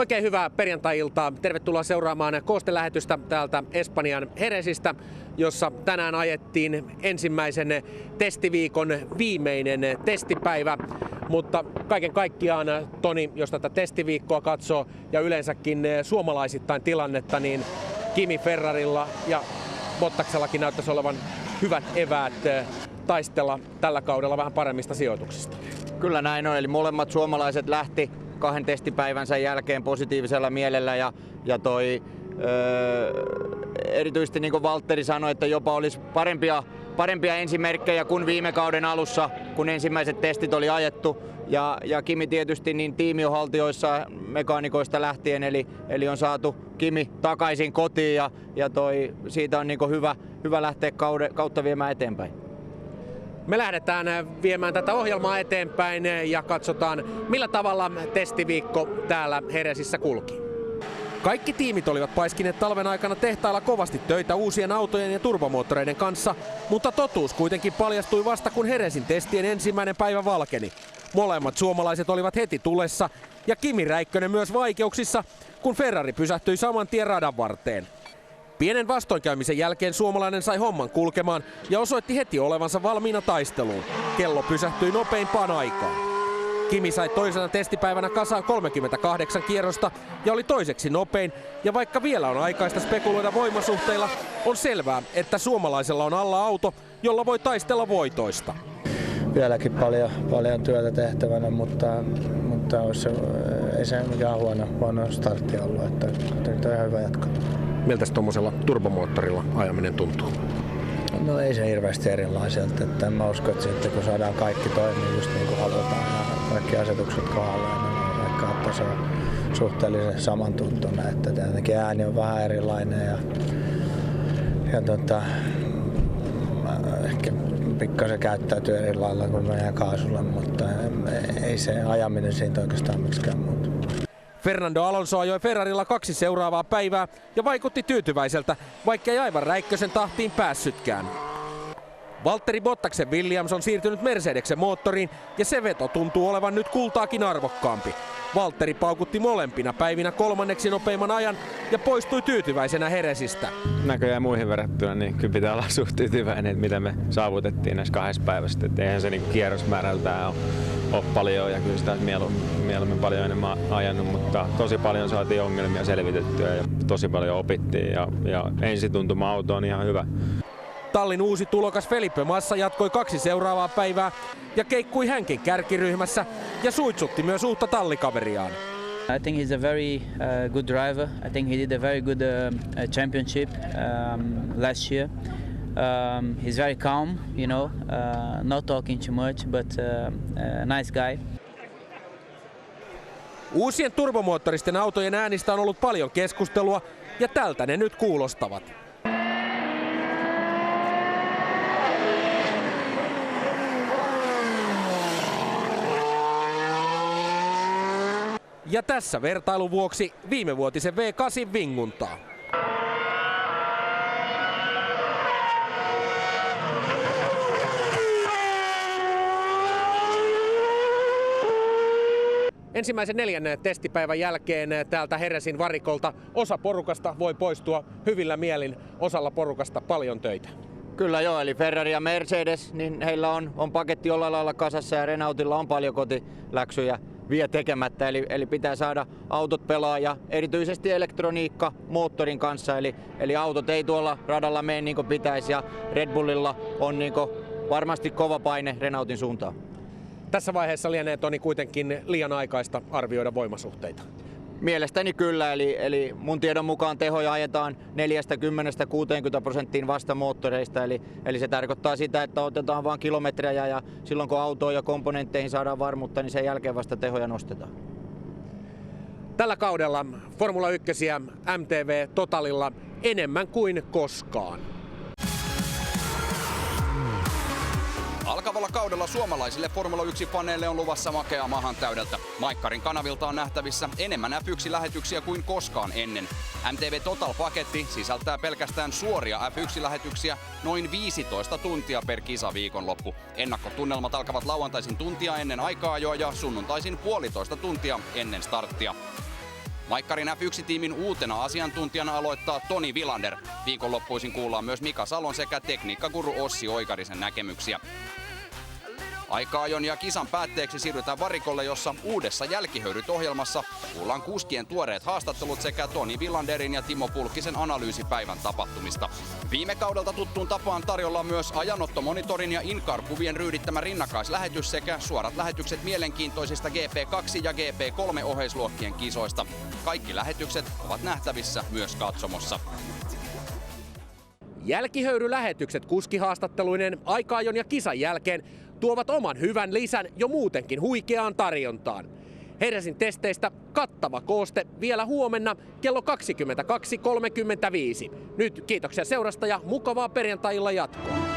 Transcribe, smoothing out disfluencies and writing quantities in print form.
Oikein hyvää perjantai-iltaa. Tervetuloa seuraamaan koostelähetystä täältä Espanjan Jerezistä, jossa tänään ajettiin ensimmäisen testiviikon viimeinen testipäivä. Mutta kaiken kaikkiaan, Toni, jos tätä testiviikkoa katsoo ja yleensäkin suomalaisittain tilannetta, niin Kimi Ferrarilla ja Bottaksellakin näyttäisi olevan hyvät eväät taistella tällä kaudella vähän paremmista sijoituksista. Kyllä näin on, eli molemmat suomalaiset lähti 2 testipäivänsä jälkeen positiivisella mielellä ja erityisesti niin kuin Valtteri sanoi, että jopa olisi parempia ensimerkkejä kuin viime kauden alussa, kun ensimmäiset testit oli ajettu. Ja Kimi tietysti niin tiimi on haltioissa mekaanikoista lähtien, eli on saatu Kimi takaisin kotiin ja siitä on niin kuin hyvä lähteä kautta viemään eteenpäin. Me lähdetään viemään tätä ohjelmaa eteenpäin ja katsotaan, millä tavalla testiviikko täällä Jerezissä kulki. Kaikki tiimit olivat paiskineet talven aikana tehtailla kovasti töitä uusien autojen ja turbomoottoreiden kanssa, mutta totuus kuitenkin paljastui vasta kun Jerezin testien ensimmäinen päivä valkeni. Molemmat suomalaiset olivat heti tulessa ja Kimi Räikkönen myös vaikeuksissa, kun Ferrari pysähtyi saman tien radan varteen. Pienen vastoinkäymisen jälkeen suomalainen sai homman kulkemaan ja osoitti heti olevansa valmiina taisteluun. Kello pysähtyi nopeimpaan aikaan. Kimi sai toisena testipäivänä kasaan 38 kierrosta ja oli toiseksi nopein. Ja vaikka vielä on aikaista spekuloida voimasuhteilla, on selvää, että suomalaisella on alla auto, jolla voi taistella voitoista. Vieläkin paljon työtä tehtävänä, mutta ei se mikään huono startti ollut. Että on ihan hyvä jatko. Miltä tuommoisella turbomoottorilla ajaminen tuntuu? No ei se hirveästi erilaiselta. Että en mä usko, että sitten kun saadaan kaikki toimia just niin kuin halutaan ja kaikki asetukset kohdalleen, niin vaikka että se on suhteellisen samantuntuinen. Että tietenkin ääni on vähän erilainen ja ehkä pikkasen käyttäytyy eri lailla kuin meidän kaasulla, mutta ei se ajaminen siitä oikeastaan miksikään muuta. Fernando Alonso ajoi Ferrarilla 2 seuraavaa päivää ja vaikutti tyytyväiseltä, vaikka ei aivan Räikkösen tahtiin päässytkään. Valtteri Bottaksen Williams on siirtynyt Mercedeksen moottoriin ja se veto tuntuu olevan nyt kultaakin arvokkaampi. Valtteri paukutti molempina päivinä 3. nopeimman ajan ja poistui tyytyväisenä Jerezistä. Näköjään muihin verrattuna, niin kyllä pitää olla suht tyytyväinen, että mitä me saavutettiin näissä 2 päivässä. Et eihän se niin kierrosmäärältään ole paljon ja kyllä sitä mieluummin paljon enemmän ajanut, mutta tosi paljon saatiin ongelmia selvitettyä ja tosi paljon opittiin ja ensituntuma auto on ihan hyvä. Tallin uusi tulokas Felipe Massa jatkoi 2 seuraavaa päivää ja keikkui hänkin kärkiryhmässä ja suitsutti myös uutta tallikaveriaan. I think he's a very good driver. I think he did a very good championship last year. He's very calm, you know, not talking too much, but nice guy. Uusien turbomoottoristen autojen äänistä on ollut paljon keskustelua ja tältä ne nyt kuulostavat. Ja tässä vertailun vuoksi viimevuotisen V8 vinguntaa. Ensimmäisen 4. testipäivän jälkeen täältä Jerezin varikolta osa porukasta voi poistua hyvillä mielin, osalla porukasta paljon töitä. Kyllä joo, eli Ferrari ja Mercedes, niin heillä on paketti jollain lailla kasassa ja Renaultilla on paljon kotiläksyjä vielä tekemättä, eli pitää saada autot pelaa ja erityisesti elektroniikka moottorin kanssa, eli autot ei tuolla radalla mene niin kuin pitäisi ja Red Bullilla on niin kuin varmasti kova paine Renaultin suuntaan. Tässä vaiheessa lienee, Toni, kuitenkin liian aikaista arvioida voimasuhteita. Mielestäni kyllä, eli mun tiedon mukaan tehoja ajetaan 40–60% vasta moottoreista, eli se tarkoittaa sitä, että otetaan vain kilometrejä ja silloin kun autoon ja komponentteihin saadaan varmuutta, niin sen jälkeen vasta tehoja nostetaan. Tällä kaudella Formula 1 MTV Totalilla enemmän kuin koskaan. Alkavalla kaudella suomalaisille Formula 1-faneille on luvassa makeaa mahan täydeltä. Maikkarin kanavilta on nähtävissä enemmän F1-lähetyksiä kuin koskaan ennen. MTV Total-paketti sisältää pelkästään suoria F1-lähetyksiä noin 15 tuntia per kisa viikonloppu. Ennakkotunnelmat alkavat lauantaisin tuntia ennen aika-ajoa ja sunnuntaisin 1,5 tuntia ennen starttia. Maikkarin F1-tiimin uutena asiantuntijana aloittaa Toni Vilander. Viikonloppuisin kuullaan myös Mika Salon sekä tekniikkaguru Ossi Oikarisen näkemyksiä. Aika-ajon ja kisan päätteeksi siirrytään varikolle, jossa uudessa Jälkihöyryt-ohjelmassa kuullaan kuskien tuoreet haastattelut sekä Toni Vilanderin ja Timo Pulkkisen analyysi päivän tapahtumista. Viime kaudelta tuttuun tapaan tarjolla on myös ajanottomonitorin ja InCar-kuvien ryydittämä rinnakkaislähetys sekä suorat lähetykset mielenkiintoisista GP2 ja GP3 oheisluokkien kisoista. Kaikki lähetykset ovat nähtävissä myös katsomossa. Jälkihöyrylähetykset kuskihaastatteluinen aika-ajon ja kisan jälkeen tuovat oman hyvän lisän jo muutenkin huikeaan tarjontaan. Heresin testeistä kattava kooste vielä huomenna kello 22.35. Nyt kiitoksia seurasta ja mukavaa perjantai-illan jatkoa.